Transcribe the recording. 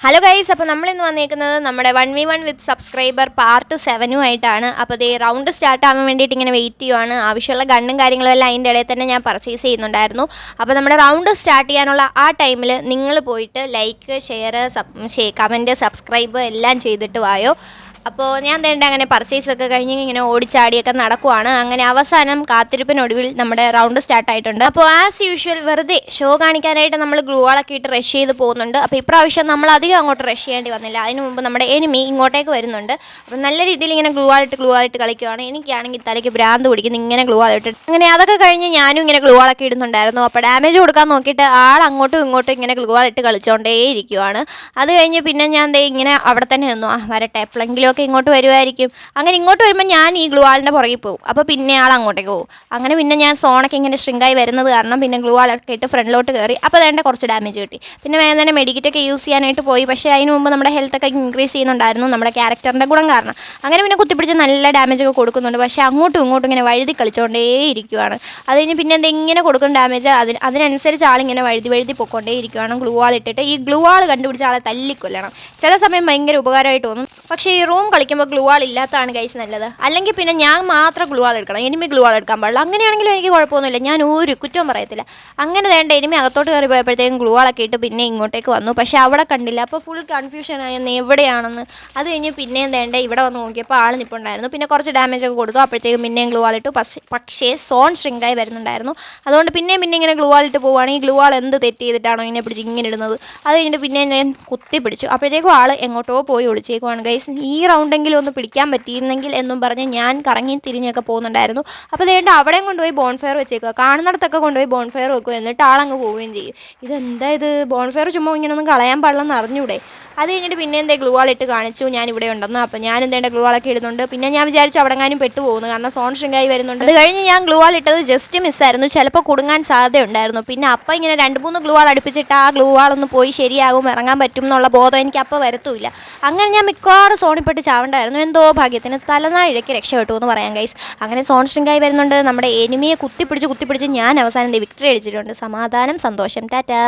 Hello guys, അപ്പോൾ നമ്മളിന്ന് വന്നേക്കുന്നത് നമ്മുടെ 1v1 വിത്ത് സബ്സ്ക്രൈബർ പാർട്ട് 7 അപ്പോൾ ദേ റൗണ്ട് സ്റ്റാർട്ട് ആവാൻ വേണ്ടിയിട്ട് ഇങ്ങനെ വെയിറ്റ് ചെയ്യുവാണ്. ആവശ്യമുള്ള ഗണ്ണും കാര്യങ്ങളും എല്ലാം അതിൻ്റെ ഇടയിൽ തന്നെ ഞാൻ പർച്ചേസ് ചെയ്യുന്നുണ്ടായിരുന്നു. അപ്പോൾ നമ്മുടെ റൗണ്ട് സ്റ്റാർട്ട് ചെയ്യാനുള്ള ആ ടൈമിൽ നിങ്ങൾ പോയിട്ട് ലൈക്ക്, ഷെയർ, കമൻറ്റ്, സബ്സ്ക്രൈബ് എല്ലാം ചെയ്തിട്ട് വായോ. അപ്പോൾ ഞാൻ വേണ്ട അങ്ങനെ പർച്ചേസൊക്കെ കഴിഞ്ഞ് ഇങ്ങനെ ഓടിച്ചാടിയൊക്കെ നടക്കുവാണ്. അങ്ങനെ അവസാനം കാത്തിരിപ്പിനൊടുവിൽ നമ്മുടെ റൗണ്ട് സ്റ്റാർട്ടായിട്ടുണ്ട്. അപ്പോൾ ആസ് യൂഷ്വൽ വെറുതെ ഷോ കാണിക്കാനായിട്ട് നമ്മൾ ഗ്ലൂവാളൊക്കെ ഇട്ട് റഷ് ചെയ്ത് പോകുന്നുണ്ട്. അപ്പോൾ ഇപ്രാവശ്യം നമ്മൾ അധികം അങ്ങോട്ട് റഷ് ചെയ്യേണ്ടി വന്നില്ല. അതിന് മുമ്പ് നമ്മുടെ എനിമി ഇങ്ങോട്ടേക്ക് വരുന്നുണ്ട്. അപ്പോൾ നല്ല രീതിയിൽ ഇങ്ങനെ ഗ്ലൂവാളിട്ട് കളിക്കുവാണ്. എനിക്കാണെങ്കിൽ തലയ്ക്ക് ഭ്രാന്ത് പിടിക്കുന്നു ഇങ്ങനെ ഗ്ലൂവാളിട്ട്. അങ്ങനെ അതൊക്കെ കഴിഞ്ഞ് ഞാനും ഇങ്ങനെ ഗ്ലൂവാളൊക്കെ ഇടുന്നുണ്ടായിരുന്നു. അപ്പോൾ ഡാമേജ് കൊടുക്കാൻ നോക്കിയിട്ട് ആൾ അങ്ങോട്ടും ഇങ്ങോട്ടും ഇങ്ങനെ ഗ്ലൂവാളിട്ട് കളിച്ചുകൊണ്ടേ ഇരിക്കുവാണ്. അത് കഴിഞ്ഞ് പിന്നെ ഞാൻ ഇങ്ങനെ അവിടെ തന്നെ നിന്നു. വരട്ടെ, എപ്പോഴെങ്കിലും ഇങ്ങോട്ട് വരുമായിരിക്കും. അങ്ങനെ ഇങ്ങോട്ട് വരുമ്പോൾ ഞാൻ ഈ ഗ്ലൂവാളിൻ്റെ പുറകിൽ പോകും. അപ്പോൾ പിന്നെ ആൾ അങ്ങോട്ടേക്ക് പോകും. അങ്ങനെ പിന്നെ ഞാൻ സോണൊക്കെ ഇങ്ങനെ ഷ്രിങ്കായി വരുന്നത് കാരണം പിന്നെ ഗ്ലൂവാളൊക്കെ ഇട്ട് ഫ്രണ്ടിലോട്ട് കയറി. അപ്പോൾ വേണ്ട കുറച്ച് ഡാമേജ് കിട്ടി. പിന്നെ വേഗം തന്നെ മെഡിക്കറ്റൊക്കെ യൂസ് ചെയ്യാനായിട്ട് പോയി. പക്ഷേ അതിന് മുമ്പ് നമ്മുടെ ഹെൽത്തൊക്കെ ഇൻക്രീസ് ചെയ്യുന്നുണ്ടായിരുന്നു നമ്മുടെ ക്യാരക്ടറിൻ്റെ ഗുണം കാരണം. അങ്ങനെ പിന്നെ കുത്തിപ്പിടിച്ച് നല്ല ഡാമേജൊക്കെ കൊടുക്കുന്നുണ്ട്. പക്ഷേ അങ്ങോട്ടും ഇങ്ങോട്ടും ഇങ്ങനെ വഴുതി കളിച്ചുകൊണ്ടേ ഇരിക്കുവാണ്. അത് കഴിഞ്ഞ് പിന്നെ എന്തെങ്കിലും കൊടുക്കും ഡാമേജ് അതിനനുസരിച്ച് ആളിങ്ങനെ വഴുതി പൊക്കോണ്ടേ ഇരിക്കുവാണ്. ഗ്ലൂവാൾ ഇട്ടിട്ട് ഈ ഗ്ലൂവാൾ കണ്ടുപിടിച്ച ആളെ തല്ലിക്കൊല്ലണം. ചില സമയം ഭയങ്കര ഉപകാരമായിട്ട് തോന്നും. പക്ഷേ ഈ റൂം കളിക്കുമ്പോൾ ഗ്ലൂവാൾ ഇല്ലാത്തതാണ് ഗൈസ് നല്ലത്. അല്ലെങ്കിൽ പിന്നെ ഞാൻ മാത്രം ഗ്ലൂവാൾ എടുക്കണം, എനിമി ഗ്ലൂവാൾ എടുക്കാൻ പാടില്ല. അങ്ങനെയാണെങ്കിലും എനിക്ക് കുഴപ്പമൊന്നുമില്ല, ഞാൻ ഒരു കുറ്റവും പറയത്തില്ല. അങ്ങനെ വേണ്ട എനിമി അകത്തോട്ട് കയറി പോയപ്പോഴത്തേക്കും ഗ്ലൂവാളൊക്കെ ഇട്ട് പിന്നെ ഇങ്ങോട്ടേക്ക് വന്നു. പക്ഷേ അവിടെ കണ്ടില്ല. അപ്പോൾ ഫുൾ കൺഫ്യൂഷൻ ആയെന്ന് എവിടെയാണെന്ന്. അത് കഴിഞ്ഞ് പിന്നെയും വേണ്ട ഇവിടെ വന്ന് നോക്കിയപ്പോൾ ആൾ നിൽപ്പുണ്ടായിരുന്നു. പിന്നെ കുറച്ച് ഡാമേജ് ഒക്കെ കൊടുത്തു. അപ്പോഴത്തേക്കും പിന്നെയും ഗ്ലൂവാൾ ഇട്ടു. പക്ഷേ സോൺ ഷ്രിങ്കായി വരുന്നുണ്ടായിരുന്നു. അതുകൊണ്ട് പിന്നെ ഇങ്ങനെ ഗ്ലൂവാൾ ഇട്ട് പോവുകയാണെങ്കിൽ ഗ്ലൂവാൾ എന്ത് തെറ്റ് ചെയ്തിട്ടാണോ ഇങ്ങനെ പിടിച്ച് ഇങ്ങനെ ഇടുന്നത്. അത് കഴിഞ്ഞിട്ട് പിന്നെ ഞാൻ കുത്തി പിടിച്ചു. അപ്പോഴത്തേക്കും ആൾ എങ്ങോട്ടോ പോയി ഒളിച്ചേക്കുവാണ് ഗൈസ്. ഈ റൗണ്ടെങ്കിലും ഒന്ന് പിടിക്കാൻ പറ്റിയിരുന്നെങ്കിൽ എന്നും പറഞ്ഞ് ഞാൻ കറങ്ങി തിരിഞ്ഞൊക്കെ പോകുന്നുണ്ടായിരുന്നു. അപ്പോൾ അതുകൊണ്ട് അവിടെയും കൊണ്ടുപോയി ബോൺഫയർ വെച്ചേക്കുക, കാണുന്നിടത്തൊക്കെ കൊണ്ടുപോയി ബോൺഫയർ വെക്കുക, എന്നിട്ട് ആളങ്ങ് പോവുകയും ചെയ്യും. ഇതെന്താ ഇത്, ബോൺഫയർ ചുമ്മാ ഇങ്ങനെയൊന്നും കളയാൻ പാടില്ലെന്ന് അറിഞ്ഞൂടെ. അത് കഴിഞ്ഞിട്ട് പിന്നെ എന്തേ ഗ്ലൂവാൾ ഇട്ട് കാണിച്ചു ഞാൻ ഇവിടെ ഉണ്ടെന്ന്. അപ്പോൾ ഞാൻ എന്തേണ്ട ഗ്ലൂവാളൊക്കെ ഇടുന്നുണ്ട്. പിന്നെ ഞാൻ വിചാരിച്ചു അവിടെങ്ങാനും പെട്ടു പോകുന്നു, കാരണം സോൺ ഷ്രിങ്കായി വരുന്നുണ്ട്. അത് കഴിഞ്ഞ് ഞാൻ ഗ്ലൂവാൾ ഇട്ടത് ജസ്റ്റ് മിസ്സായിരുന്നു, ചിലപ്പോൾ കുടുങ്ങാൻ സാധ്യതയുണ്ടായിരുന്നു. പിന്നെ അപ്പം ഇങ്ങനെ 2-3 ഗ്ലൂവാൾ അടുപ്പിച്ചിട്ട് ആ ഗ്ലൂവാളൊന്ന് പോയി ശരിയാകും, ഇറങ്ങാൻ പറ്റും എന്നുള്ള ബോധം എനിക്ക് അപ്പോൾ വരത്തുമില്ല. അങ്ങനെ ഞാൻ മിക്കവാറും സോണിപ്പെട്ട് ചാവണ്ടായിരുന്നു. എന്തോ ഭാഗ്യത്തിന് തലനാഴിഴയ്ക്ക് രക്ഷപ്പെട്ടു എന്ന് പറയാം ഗൈസ്. അങ്ങനെ സോൺ ഷ്രിങ്കായി വരുന്നുണ്ട്. നമ്മുടെ എനിമിയെ കുത്തിപ്പിടിച്ച് ഞാൻ അവസാനം വിക്ടറി അടിച്ചിട്ടുണ്ട്. സമാധാനം, സന്തോഷം, ടാറ്റാ.